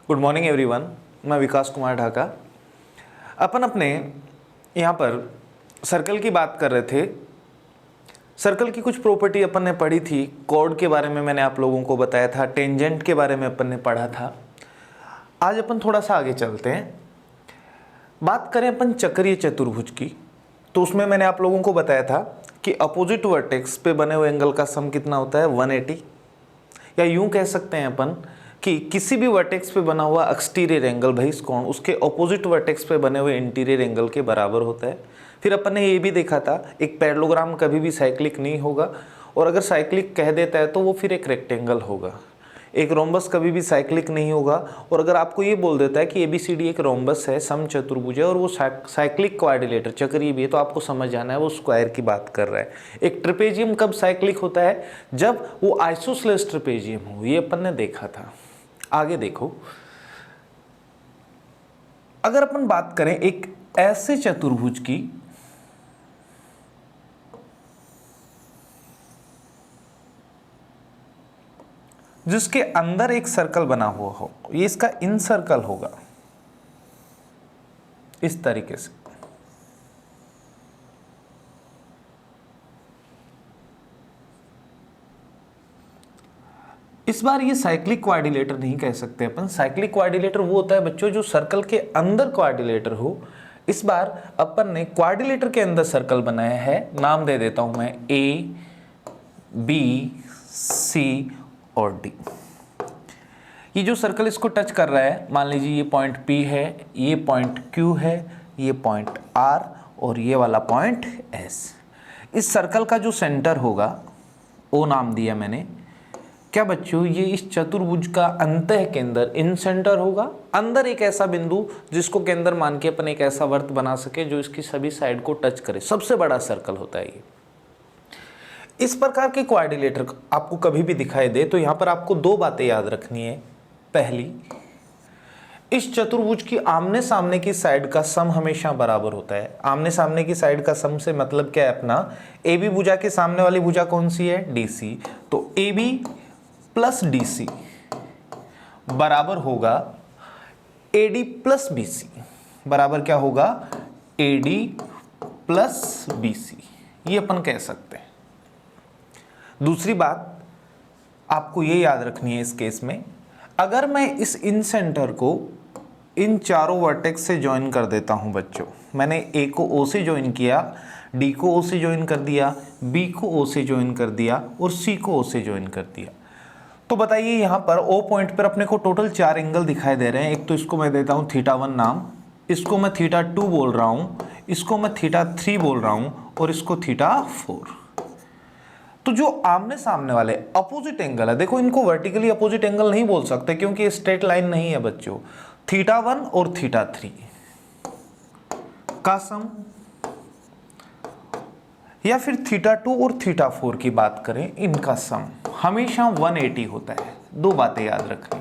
Good morning everyone, मैं विकास कुमार ढाका। अपन अपने यहाँ पर सर्कल की बात कर रहे थे। सर्कल की कुछ प्रॉपर्टी अपन ने पढ़ी थी, कॉर्ड के बारे में मैंने आप लोगों को बताया था, टेंजेंट के बारे में अपन ने पढ़ा था। आज अपन थोड़ा सा आगे चलते हैं, बात करें अपन चक्रीय चतुर्भुज की। तो उसमें मैंने आप लोगों को बताया था कि अपोजिट वर्टेक्स पे बने हुए एंगल का सम कितना होता है, 180। या यूं कह सकते हैं अपन कि किसी भी वर्टेक्स पे बना हुआ एक्सटीरियर एंगल बहिष्ठ कोण उसके ऑपोजिट वर्टेक्स पे बने हुए इंटीरियर एंगल के बराबर होता है। फिर अपन ने ये भी देखा था एक पैरेललोग्राम कभी भी साइक्लिक नहीं होगा, और अगर साइक्लिक कह देता है तो वो फिर एक रेक्टेंगल होगा। एक रोम्बस कभी भी साइक्लिक नहीं होगा, और अगर आपको ये बोल देता है कि ABCD एक रोम्बस है, समचतुर्भुज है, और वो साइक्लिक क्वाड्रिलेटर चक्रीय भी है, तो आपको समझ जाना है वो स्क्वायर की बात कर रहा है। एक ट्रिपेजियम कब साइक्लिक होता है, जब वो आइसोसेलेस ट्रिपेजियम हो, ये अपन ने देखा था। आगे देखो, अगर अपन बात करें एक ऐसे चतुर्भुज की जिसके अंदर एक सर्कल बना हुआ हो, ये इसका इन सर्कल होगा इस तरीके से। इस बार ये साइक्लिक क्वाड्रिलेटर नहीं कह सकते अपन। साइक्लिक क्वाड्रिलेटर वो होता है बच्चों जो सर्कल के अंदर क्वाड्रिलेटर हो। इस बार अपन ने क्वाड्रिलेटर के अंदर सर्कल बनाया है, नाम दे देता हूं मैं A, B, C और D। ये जो सर्कल इसको टच कर रहा है, मान लीजिए ये पॉइंट P है, ये पॉइंट Q है, ये पॉइंट R और ये वाला पॉइंट S। इस सर्कल का जो सेंटर होगा O नाम दिया मैंने। क्या बच्चों, ये इस चतुर्भुज का अंतः केंद्र इन सेंटर होगा, अंदर एक ऐसा बिंदु जिसको केंद्र मान के अपन एक ऐसा वर्त बना सके जो इसकी सभी साइड को टच करे, सबसे बड़ा सर्कल होता है ये। इस प्रकार के क्वाड्रिलेटर आपको कभी भी दिखाई दे तो यहां पर आपको दो बातें याद रखनी है। पहली, इस चतुर्भुज की आमने सामने की साइड का सम हमेशा बराबर होता है। आमने सामने की साइड का सम से मतलब क्या है अपना, AB भुजा के सामने वाली भुजा कौन सी है, DC। तो AB प्लस DC बराबर होगा AD प्लस BC। बराबर क्या होगा, AD प्लस BC, ये अपन कह सकते हैं। दूसरी बात आपको ये याद रखनी है इस केस में, अगर मैं इस इन सेंटर को इन चारों वर्टेक्स से ज्वाइन कर देता हूं बच्चों, मैंने A को O से ज्वाइन किया, D को O से ज्वाइन कर दिया, B को O से ज्वाइन कर दिया और C को O से ज्वाइन कर दिया, तो बताइए यहां पर O पॉइंट पर अपने को टोटल 4 एंगल दिखाई दे रहे हैं। एक तो इसको मैं देता हूं θ1 नाम, इसको मैं θ2 बोल रहा हूं, इसको मैं θ3 बोल रहा हूं और इसको θ4। तो जो आमने सामने वाले अपोजिट एंगल है, देखो इनको वर्टिकली अपोजिट एंगल नहीं बोल सकते क्योंकि ये स्ट्रेट लाइन नहीं है बच्चों। θ1 और θ3 का सम, या फिर θ2 और θ4 की बात करें, इनका सम हमेशा 180 होता है। दो बातें याद रखनी।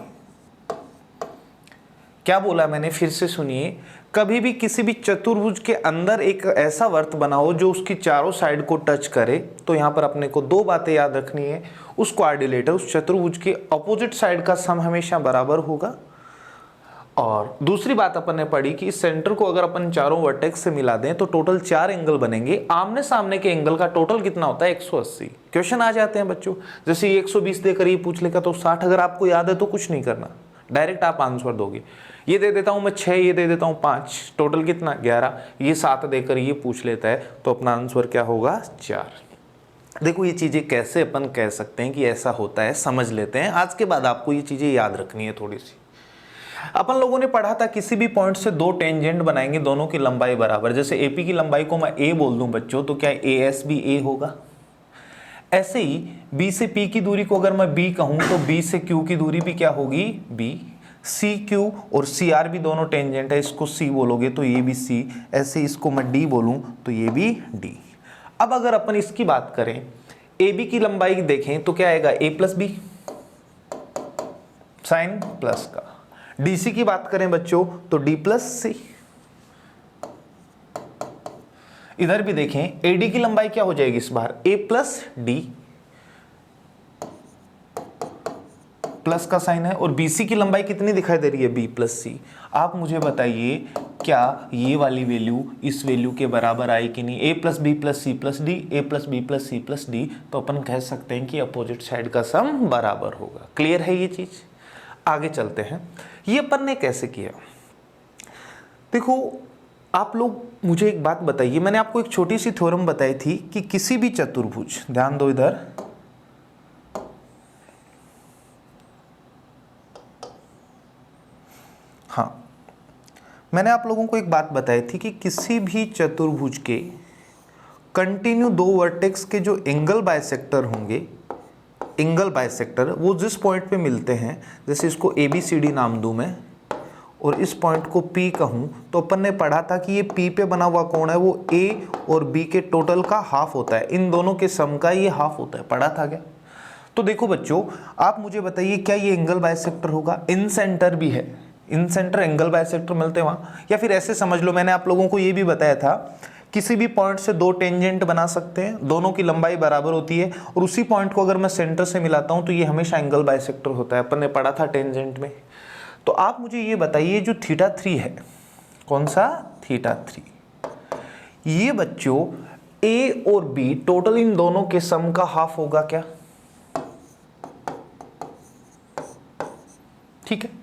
क्या बोला मैंने, फिर से सुनिए। कभी भी किसी भी चतुर्भुज के अंदर एक ऐसा वर्त बनाओ जो उसकी चारों साइड को टच करे, तो यहां पर अपने को दो बातें याद रखनी है। उस क्वाड्रिलेटर, उस चतुर्भुज के अपोजिट साइड का सम हमेशा बराबर होगा। और दूसरी बात अपन ने पढ़ी कि इस सेंटर को अगर अपन चारों वर्टेक्स से मिला दें तो टोटल 4 एंगल बनेंगे। आमने सामने के एंगल का टोटल कितना होता है, 180। क्वेश्चन आ जाते हैं बच्चों, जैसे 120 देकर ये पूछ लेगा तो 60 अगर आपको याद है तो कुछ नहीं करना, डायरेक्ट आप आंसर दोगे। ये दे देता हूं मैं 6, ये दे देता हूं 5, टोटल कितना 11, ये 7 देकर ये पूछ लेता है तो अपना आंसर क्या होगा, 4। देखो ये चीजें कैसे अपन कह सकते हैं कि ऐसा होता है, समझ लेते हैं। आज के बाद आपको ये चीजें याद रखनी है थोड़ी सी। अपन लोगों ने पढ़ा था किसी भी पॉइंट से दो टेंजेंट बनाएंगे, दोनों की लंबाई बराबर। जैसे AP की लंबाई को मैं A बोल दूं बच्चों, तो क्या AS भी A होगा। ऐसे ही B से P की दूरी को अगर मैं B कहूं तो B से Q की दूरी भी क्या होगी, B। CQ और CR भी दोनों टेंजेंट है, इसको C बोलोगे तो ये भी C। ऐसे इसको मैं D बोलूं तो ये भी D। अब अगर अपन इसकी बात करें, AB की लंबाई देखें तो क्या आएगा, A plus B sine plus का। DC की बात करें बच्चों तो D प्लस C। इधर भी देखें AD की लंबाई क्या हो जाएगी इस बार, A प्लस D प्लस का साइन है और BC की लंबाई कितनी दिखाई दे रही है, B प्लस C। आप मुझे बताइए क्या ये वाली वैल्यू इस वैल्यू के बराबर आई कि नहीं, A plus B plus C plus D, A plus B plus C plus D, तो अपन कह सकते हैं कि अपोजिट साइड का सम बराबर होगा। क्लियर है ये चीज? आगे चलते हैं, ये अपन ने कैसे किया। देखो आप लोग मुझे एक बात बताइए, मैंने आपको एक छोटी सी थ्योरम बताई थी कि किसी भी चतुर्भुज, ध्यान दो इधर, हाँ मैंने आप लोगों को एक बात बताई थी कि किसी भी चतुर्भुज के कंटिन्यू दो वर्टेक्स के जो एंगल बाइसेक्टर होंगे, एंगल बाइसेक्टर वो जिस पॉइंट पे मिलते हैं, जैसे इसको ABCD नाम दूं मैं और इस पॉइंट को P कहूं, तो अपन ने पढ़ा था कि ये P पे बना हुआ कोण है वो A और B के टोटल का हाफ होता है, इन दोनों के सम का ये हाफ होता है, पढ़ा था क्या? तो देखो बच्चों आप मुझे बताइए क्या ये एंगल बाइसेक्टर होगा? इन सेंटर भी है, इन सेंटर एंगल बाइसेक्टर मिलते हैं वहाँ। या फिर ऐसे समझ लो, मैंने आप लोगों को ये भी बताया था किसी भी पॉइंट से दो टेंजेंट बना सकते हैं, दोनों की लंबाई बराबर होती है और उसी पॉइंट को अगर मैं सेंटर से मिलाता हूँ तो ये हमेशा एंगल बाइसेक्टर होता है, अपन ने पढ़ा था टेंजेंट में। तो आप मुझे ये बताइए जो θ3 है, कौन सा? θ3, ये बच्चों A और B टोटल इन दोनों के सम का हाफ होगा क्या? ठीक है।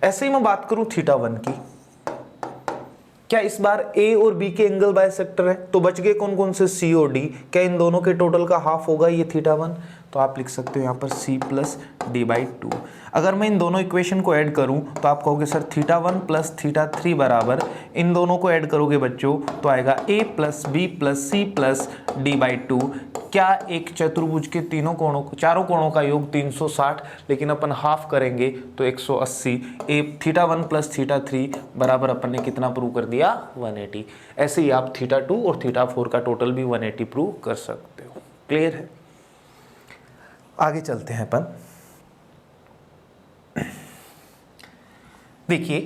ऐसे ही मैं बात करूं θ1 की, क्या इस बार A और B के एंगल बाइसेक्टर है, तो बच गए कौन कौन से? C और D, क्या इन दोनों के टोटल का हाफ होगा ये θ1? तो आप लिख सकते हो यहाँ पर C प्लस D/2। अगर मैं इन दोनों इक्वेशन को ऐड करूं तो आप कहोगे सर θ1 प्लस θ3 बराबर, इन दोनों को ऐड करोगे बच्चों तो आएगा A plus B plus C plus D/2। क्या एक चतुर्भुज के तीनों कोणों को, चारों कोणों का योग 360, लेकिन अपन हाफ करेंगे तो 180। θ1 प्लस θ3 बराबर अपन ने कितना प्रूव कर दिया? 180। ऐसे ही आप θ2 और θ4 का टोटल भी 180 प्रूव कर सकते हो। क्लियर है? आगे चलते हैं अपन। देखिए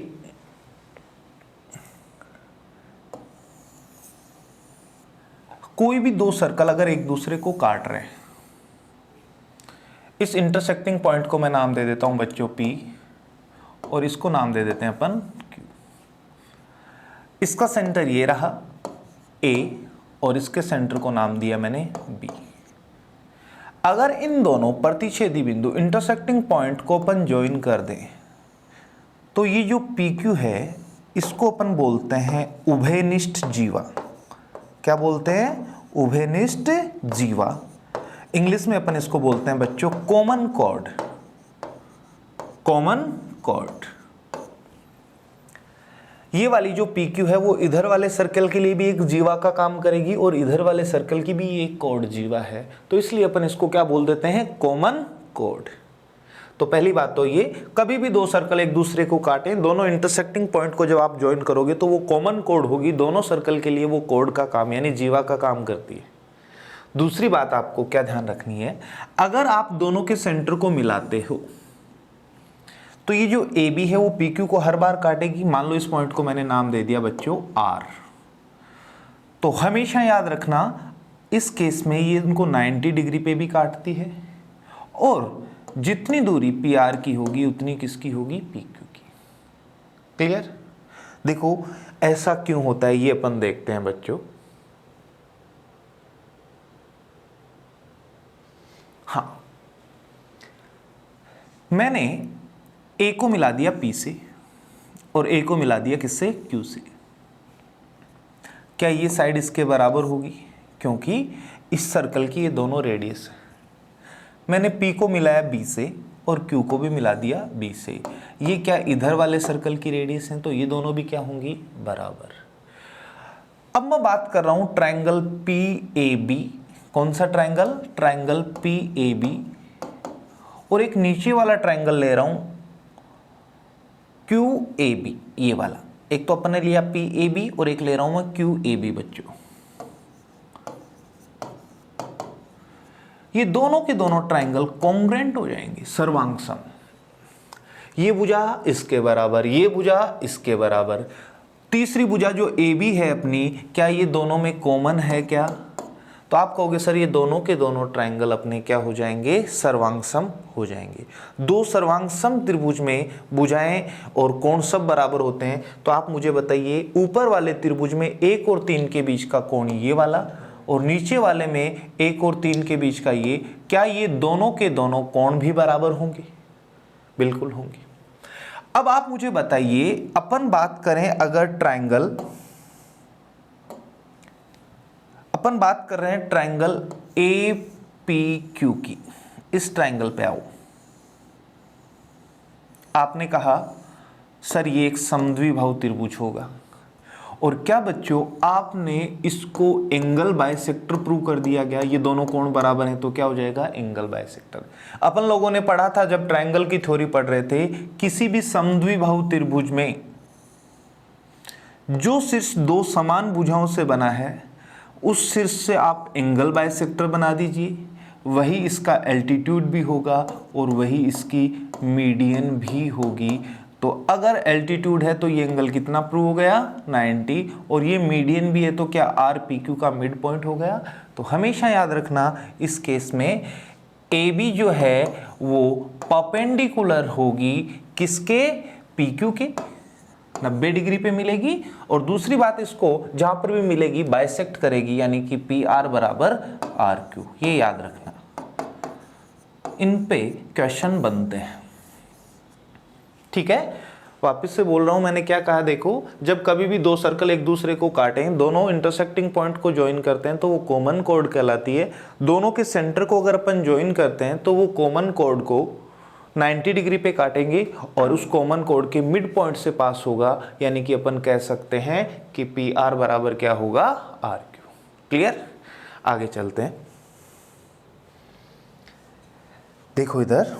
कोई भी दो सर्कल अगर एक दूसरे को काट रहे हैं, इस इंटरसेक्टिंग पॉइंट को मैं नाम दे देता हूं बच्चों P और इसको नाम दे देते हैं अपन Q। इसका सेंटर ये रहा A और इसके सेंटर को नाम दिया मैंने B। अगर इन दोनों प्रतिच्छेदी बिंदु इंटरसेक्टिंग पॉइंट को अपन ज्वाइन कर दें तो ये जो PQ है इसको अपन बोलते हैं उभयनिष्ठ जीवा। क्या बोलते हैं? उभयनिष्ठ जीवा। इंग्लिश में अपन इसको बोलते हैं बच्चों कॉमन कॉर्ड, कॉमन कॉर्ड। ये वाली जो PQ है वो इधर वाले सर्कल के लिए भी एक जीवा का काम करेगी और इधर वाले सर्कल की भी एक कॉर्ड जीवा है, तो इसलिए अपन इसको क्या बोल देते हैं? Common chord. तो पहली बात तो ये, कभी भी दो सर्कल एक दूसरे को काटें, दोनों इंटरसेक्टिंग पॉइंट को जब आप ज्वाइन करोगे तो वो कॉमन कॉर्ड होगी, दोनों सर्कल के लिए वो कॉर्ड का काम यानी जीवा का काम करती है। दूसरी बात आपको क्या ध्यान रखनी है, अगर आप दोनों के सेंटर को मिलाते हो तो ये जो AB है वो PQ को हर बार काटेगी। मान लो इस पॉइंट को मैंने नाम दे दिया बच्चों R, तो हमेशा याद रखना इस केस में ये इनको 90 डिग्री पे भी काटती है और जितनी दूरी PR की होगी उतनी किसकी होगी? PQ की। क्लियर? देखो ऐसा क्यों होता है ये अपन देखते हैं बच्चों। हाँ, मैंने A को मिला दिया P से और A को मिला दिया किससे? Q से। क्या ये साइड इसके बराबर होगी? क्योंकि इस सर्कल की ये दोनों रेडियस है। मैंने P को मिलाया B से और Q को भी मिला दिया B से। ये क्या इधर वाले सर्कल की रेडियस है, तो ये दोनों भी क्या होंगी? बराबर। अब मैं बात कर रहा हूं ट्रायंगल PAB। कौन सा ट्रायंगल? Triangle PAB। और एक नीचे वाला ट्रायंगल ले रहा हूं QAB, ये वाला। एक तो अपन ने लिया PAB और एक ले रहा हूं मैं QAB बच्चों। ये दोनों के दोनों ट्रायंगल कॉन्ग्रुएंट हो जाएंगे, सर्वांग सम। ये भुजा इसके बराबर, ये भुजा इसके बराबर। तीसरी भुजा जो AB है अपनी, क्या ये दोनों में कॉमन है क्या? तो आप कहोगे सर ये दोनों के दोनों ट्रायंगल अपने क्या हो जाएंगे, सर्वांग हो जाएंगे। दो सर्वांग त्रिभुज में भुजाएं और कोण सब बराबर होते हैं। तो आप मुझे बताइए ऊपर वाले त्रिभुज में 1 और 3 के बीच का कोण ये वाला और नीचे वाले में 1 और 3 के बीच का ये, क्या ये दोनों के दोनों कोण भी बराबर होंगे? बिल्कुल होंगे। अब आप मुझे बताइए, अपन बात करें अगर ट्रायंगल, अपन बात कर रहे हैं ट्रायंगल APQ की, इस ट्रायंगल पे आओ। आपने कहा सर ये एक समद्विबाहु त्रिभुज होगा, और क्या बच्चों आपने इसको एंगल बाइसेक्टर प्रूव कर दिया गया, ये दोनों कोण बराबर हैं तो क्या हो जाएगा, एंगल बाइसेक्टर। अपन लोगों ने पढ़ा था जब ट्रायंगल की थ्योरी पढ़ रहे थे, किसी भी समद्विबाहु त्रिभुज में जो शीर्ष दो समान भुजाओं से बना है उस शीर्ष से आप एंगल बाइसेक्टर बना दीजिए, वही इसका एल्टीट्यूड भी होगा और वही इसकी मीडियन भी होगी। तो अगर एल्टीट्यूड है तो ये एंगल कितना प्रूव हो गया, 90, और ये मीडियन भी है तो क्या RPQ का मिड पॉइंट हो गया। तो हमेशा याद रखना इस केस में AB जो है वो परपेंडिकुलर होगी किसके, PQ के, 90 डिग्री पे मिलेगी, और दूसरी बात इसको जहां पर भी मिलेगी बाइसेक्ट करेगी, यानी कि PR बराबर RQ, ये याद रखना। इन पे क्वेश्चन बनते हैं, ठीक है। वापस से बोल रहा हूं, मैंने क्या कहा देखो, जब कभी भी दो सर्कल एक दूसरे को काटें, दोनों इंटरसेक्टिंग पॉइंट को ज्वाइन करते हैं तो वो कॉमन कॉर्ड कहलाती है। दोनों के सेंटर को अगर अपन ज्वाइन करते हैं तो वो कॉमन कॉर्ड को 90 डिग्री पे काटेंगे और उस कॉमन कॉर्ड के मिड पॉइंट से पास होगा, यानी कि अपन कह सकते हैं कि PR बराबर क्या होगा, RQ। क्लियर? आगे चलते हैं। देखो इधर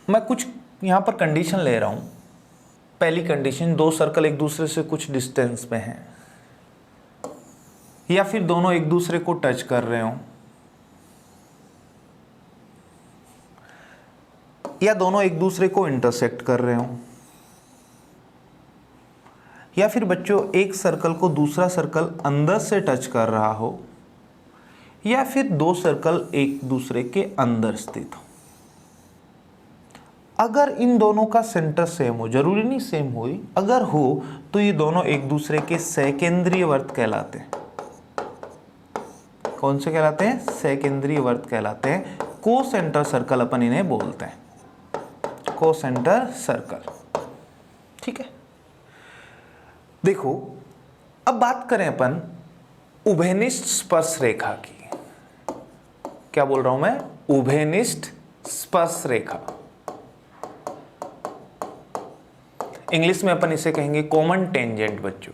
मैं कुछ यहां पर कंडीशन ले रहा हूं। पहली कंडीशन, दो सर्कल एक दूसरे से कुछ डिस्टेंस पे हैं, या फिर दोनों एक दूसरे को टच कर रहे हो, या दोनों एक दूसरे को इंटरसेक्ट कर रहे हो, या फिर बच्चों एक सर्कल को दूसरा सर्कल अंदर से टच कर रहा हो, या फिर दो सर्कल एक दूसरे के अंदर स्थित हो। अगर इन दोनों का सेंटर सेम हो, जरूरी नहीं सेम हो, अगर हो तो ये दोनों एक दूसरे के सकेंद्रीय वर्त कहलाते हैं। कौन से कहलाते हैं, सकेंद्रीय वर्त कहलाते हैं। को सेंटर सर्कल अपन इन्हें बोलते हैं, को सेंटर सर्कल, ठीक है। देखो अब बात करें अपन उभयनिष्ठ स्पर्श रेखा की। क्या बोल रहा हूं मैं, उभयनिष्ठ स्पर्श रेखा। इंग्लिश में अपन इसे कहेंगे कॉमन टेंजेंट बच्चों,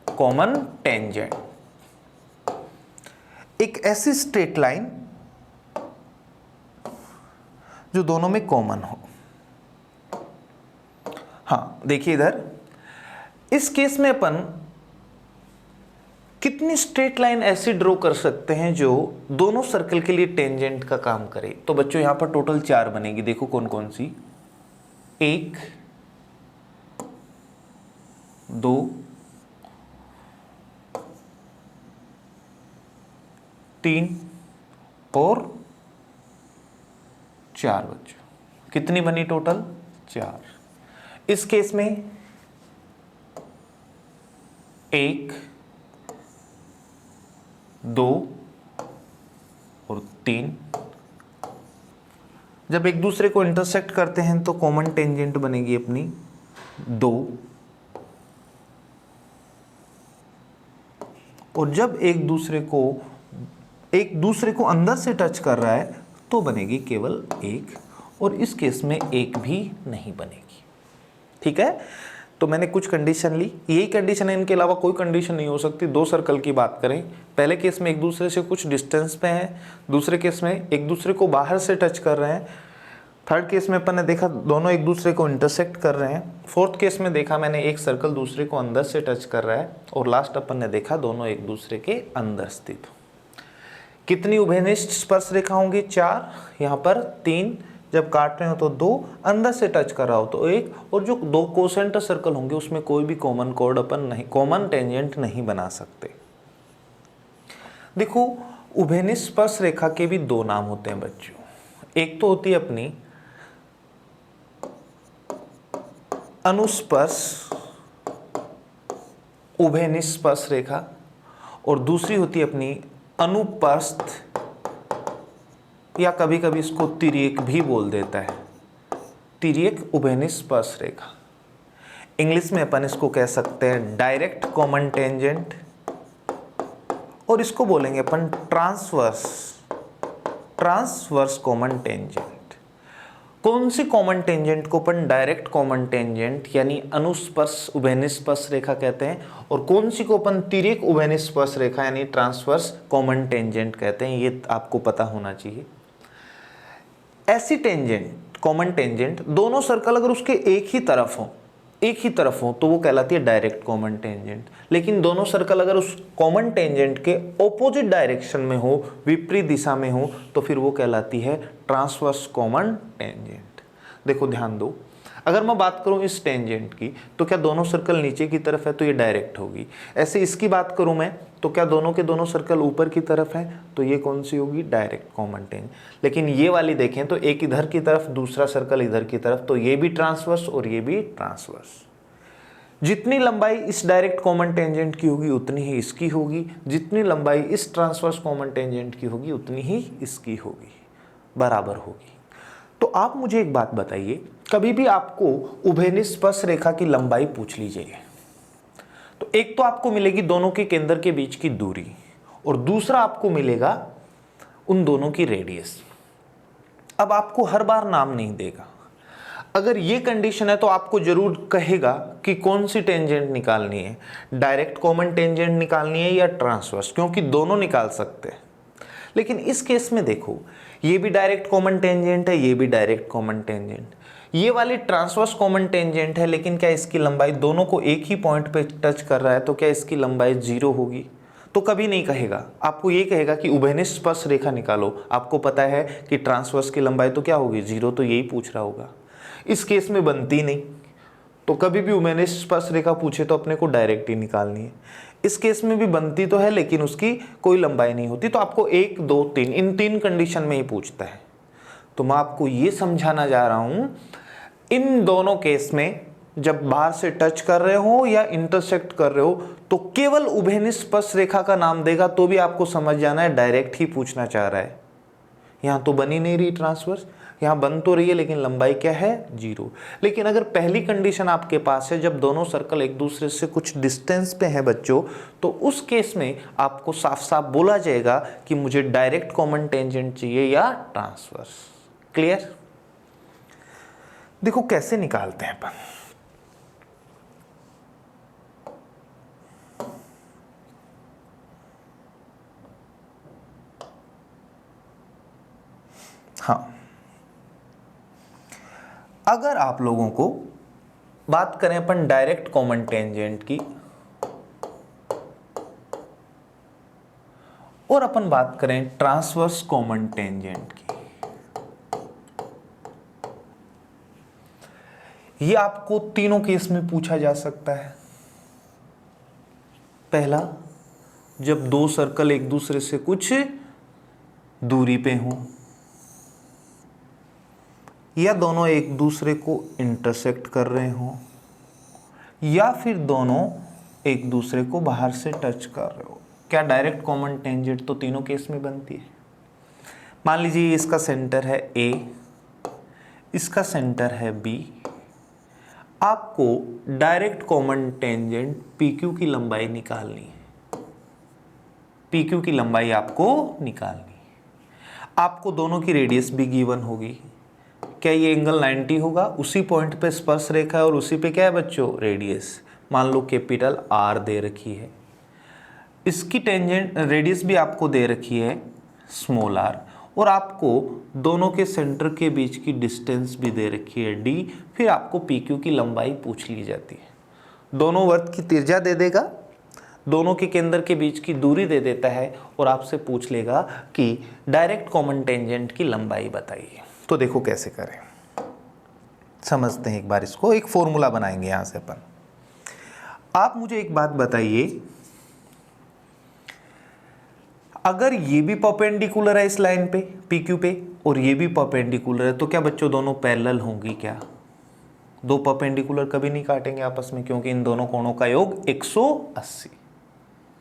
कॉमन टेंजेंट। एक ऐसी स्ट्रेट लाइन जो दोनों में कॉमन हो। हाँ देखिए इधर इस केस में अपन कितनी स्ट्रेट लाइन ऐसी ड्रॉ कर सकते हैं जो दोनों सर्कल के लिए टेंजेंट का काम करे। तो बच्चों यहां पर टोटल 4 बनेगी, देखो कौन कौन सी, 1 2 3 और 4 बच्चों। कितनी बनी टोटल, 4। इस केस में 1 2 और 3 जब एक दूसरे को इंटरसेक्ट करते हैं तो कॉमन टेंजेंट बनेगी अपनी 2, और जब एक दूसरे को अंदर से टच कर रहा है तो बनेगी केवल 1, और इस केस में 1 भी नहीं बनेगी। ठीक है, तो मैंने कुछ कंडीशन ली, यही कंडीशन है, इनके अलावा कोई कंडीशन नहीं हो सकती। 2 सर्कल की बात करें, पहले केस में एक दूसरे से कुछ डिस्टेंस पे हैं, दूसरे केस में एक दूसरे को बाहर से टच कर रहे हैं, थर्ड केस में अपन ने देखा दोनों एक दूसरे को इंटरसेक्ट कर रहे हैं, फोर्थ केस में देखा मैंने एक सर्कल दूसरे को अंदर से टच कर रहा है, और लास्ट अपन ने देखा दोनों एक दूसरे के अंदर स्थित हो। कितनी उभयनिष्ठ स्पर्श रेखा होंगी, 4, यहाँ पर 3, जब काट रहे हो तो 2, अंदर से टच कर रहा हो तो 1, और जो 2 कोसेंटर सर्कल होंगे उसमें कोई भी कॉमन कोड अपन नहीं, कॉमन टेंजेंट नहीं बना सकते। देखो उभयनिष्पर्श रेखा के भी 2 नाम होते हैं बच्चों। एक तो होती है अपनी अनुस्पर्श उभयनिष्पर्श रेखा, और दूसरी होती है अपनी अनुप्रस्थ, या कभी कभी इसको तिर्यक भी बोल देता है, तिर्यक उभयनिष्पर्श रेखा। इंग्लिश में अपन इसको कह सकते हैं डायरेक्ट कॉमन टेंजेंट, और इसको बोलेंगे अपन ट्रांसवर्स कॉमन टेंजेंट। कौन सी कॉमन टेंजेंट को अपन डायरेक्ट कॉमन टेंजेंट यानी अनुस्पर्श उभयनिष्पर्श रेखा कहते हैं, और कौन सी को अपन तिर्यक उभयनिष्पर्श रेखा यानी ट्रांसवर्स कॉमन टेंजेंट कहते हैं, ये आपको पता होना चाहिए। ऐसी टेंजेंट कॉमन टेंजेंट दोनों सर्कल अगर उसके एक ही तरफ हो तो वो कहलाती है डायरेक्ट कॉमन टेंजेंट। लेकिन दोनों सर्कल अगर उस कॉमन टेंजेंट के ऑपोजिट डायरेक्शन में हो, विपरीत दिशा में हो, तो फिर वो कहलाती है ट्रांसवर्स कॉमन टेंजेंट। देखो ध्यान दो, अगर मैं बात करूं इस टेंजेंट की तो क्या दोनों सर्कल नीचे की तरफ है तो ये डायरेक्ट होगी। ऐसे इसकी बात करूं मैं तो क्या दोनों के दोनों सर्कल ऊपर की तरफ है तो ये कौन सी होगी, डायरेक्ट कॉमन टेंजेंट। लेकिन ये वाली देखें तो एक इधर की तरफ, दूसरा सर्कल इधर की तरफ, तो ये भी ट्रांसवर्स और ये भी ट्रांसवर्स। जितनी लंबाई इस डायरेक्ट कॉमन टेंजेंट की होगी उतनी ही इसकी होगी, जितनी लंबाई इस ट्रांसवर्स कॉमन टेंजेंट की होगी उतनी ही इसकी होगी, बराबर होगी। तो आप मुझे एक बात बताइए, कभी भी आपको उभयनिष्पर्श रेखा की लंबाई पूछ ली जाए तो एक तो आपको मिलेगी दोनों के केंद्र के बीच की दूरी, और दूसरा आपको मिलेगा उन दोनों की रेडियस। अब आपको हर बार नाम नहीं देगा। अगर ये कंडीशन है तो आपको जरूर कहेगा कि कौन सी टेंजेंट निकालनी है, डायरेक्ट कॉमन टेंजेंट निकालनी है या ट्रांसवर्स, क्योंकि दोनों निकाल सकते हैं। लेकिन इस केस में देखो, ये भी डायरेक्ट कॉमन टेंजेंट है, ये भी डायरेक्ट कॉमन टेंजेंट, ये वाली ट्रांसवर्स कॉमन टेंजेंट है, लेकिन क्या इसकी लंबाई दोनों को एक ही पॉइंट पे टच कर रहा है तो क्या इसकी लंबाई 0 होगी? तो कभी नहीं कहेगा। आपको ये कहेगा कि उभयनिष्पर्श रेखा निकालो। आपको पता है कि ट्रांसवर्स की लंबाई तो क्या होगी, 0, तो यही पूछ रहा होगा। इस केस में बनती नहीं, तो कभी भी उभयनिष्पर्श रेखा पूछे तो अपने को डायरेक्ट ही निकालनी है। इस केस में भी बनती तो है लेकिन उसकी कोई लंबाई नहीं होती, तो आपको 1, 2, 3 इन 3 कंडीशन में ही पूछता है। तो मैं आपको ये समझाना जा रहा हूं, इन दोनों केस में जब बाहर से टच कर रहे हो या इंटरसेक्ट कर रहे हो तो केवल उभयनिष्पर्श रेखा का नाम देगा, तो भी आपको समझ जाना है डायरेक्ट ही पूछना चाह रहा है। यहां तो बन ही नहीं रही ट्रांसवर्स, यहाँ बन तो रही है लेकिन लंबाई क्या है, 0। लेकिन अगर पहली कंडीशन आपके पास है जब दोनों सर्कल एक दूसरे से कुछ डिस्टेंस पे हैं बच्चों, तो उस केस में आपको साफ साफ बोला जाएगा कि मुझे डायरेक्ट कॉमन टेंजेंट चाहिए या ट्रांसवर्स। क्लियर? देखो कैसे निकालते हैं अपन। हाँ, अगर आप लोगों को बात करें अपन डायरेक्ट कॉमन टेंजेंट की और अपन बात करें ट्रांसवर्स कॉमन टेंजेंट की, ये आपको तीनों केस में पूछा जा सकता है। पहला, जब दो सर्कल एक दूसरे से कुछ दूरी पे हों, या दोनों एक दूसरे को इंटरसेक्ट कर रहे हों, या फिर दोनों एक दूसरे को बाहर से टच कर रहे हो। क्या डायरेक्ट कॉमन टेंजेंट तो तीनों केस में बनती है। मान लीजिए इसका सेंटर है A, इसका सेंटर है B। आपको डायरेक्ट कॉमन टेंजेंट PQ की लंबाई निकालनी है। PQ की लंबाई आपको निकालनी है। आपको दोनों की रेडियस भी गिवन होगी। क्या ये एंगल 90 होगा? उसी पॉइंट पे स्पर्श रेखा है और उसी पे क्या है बच्चों, रेडियस। मान लो कैपिटल R दे रखी है, इसकी टेंजेंट रेडियस भी आपको दे रखी है स्मॉल r, और आपको दोनों के सेंटर के बीच की डिस्टेंस भी दे रखी है d। फिर आपको PQ की लंबाई पूछ ली जाती है। दोनों वृत्त की त्रिज्या दे देगा, दोनों के केंद्र के बीच की दूरी दे देता है और आपसे पूछ लेगा कि डायरेक्ट कॉमन टेंजेंट की लंबाई बताइए। तो देखो कैसे करें, समझते हैं एक बार इसको। एक फॉर्मूला बनाएंगे यहां से अपन। आप मुझे एक बात बताइए, अगर ये भी परपेंडिकुलर है इस लाइन पे PQ पे और ये भी परपेंडिकुलर है, तो क्या बच्चों दोनों पैरेलल होंगी क्या? दो परपेंडिकुलर कभी नहीं काटेंगे आपस में, क्योंकि इन दोनों कोणों का योग 180।